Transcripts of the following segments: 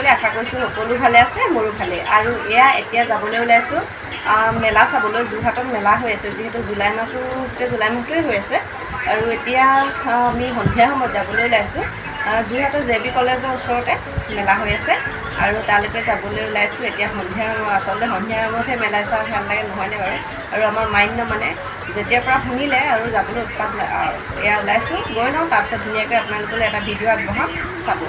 বুলি আশা কৰিছোঁ সকলো ভালে আছে, মোৰো ভালেই। আৰু এয়া এতিয়া যাবলৈ ওলাইছোঁ মেলা চাবলৈ। যোৰহাটত মেলা হৈ আছে, যিহেতু জুলাই মাহটোৱে হৈ আছে। আৰু এতিয়া আমি সন্ধিয়া সময়ত যাবলৈ ওলাইছোঁ। যোৰহাটৰ JB কলেজৰ ওচৰতে মেলা হৈ আছে আৰু তালৈকে যাবলৈ ওলাইছোঁ এতিয়া সন্ধিয়া সময়ত। আচলতে সন্ধিয়া সময়তহে মেলা চাই ভাল লাগে, নহয়নে বাৰু? আৰু আমাৰ মাইণ্ড মানে যেতিয়াৰ পৰা শুনিলে আৰু যাবলৈ উৎপাত এয়া ওলাইছোঁ, গৈ লওঁ, তাৰপিছত ধুনীয়াকৈ আপোনালোকলৈ এটা ভিডিঅ' আগবঢ়াম, চাব।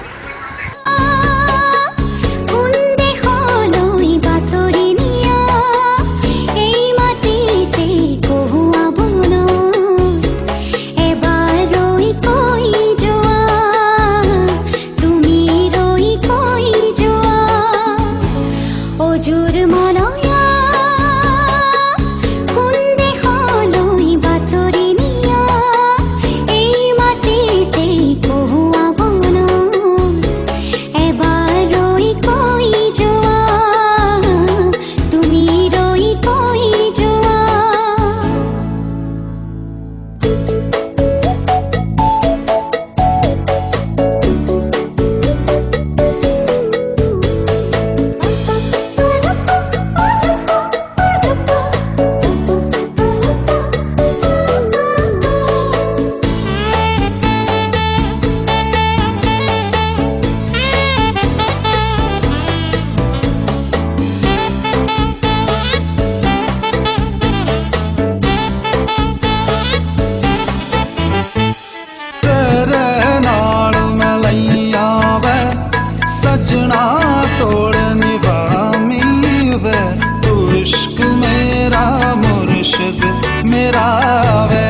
सजना तोड़ निभामी वे तू इश्क मेरा मुर्शिद मेरा वे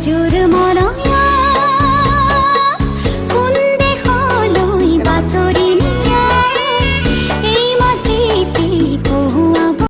জুর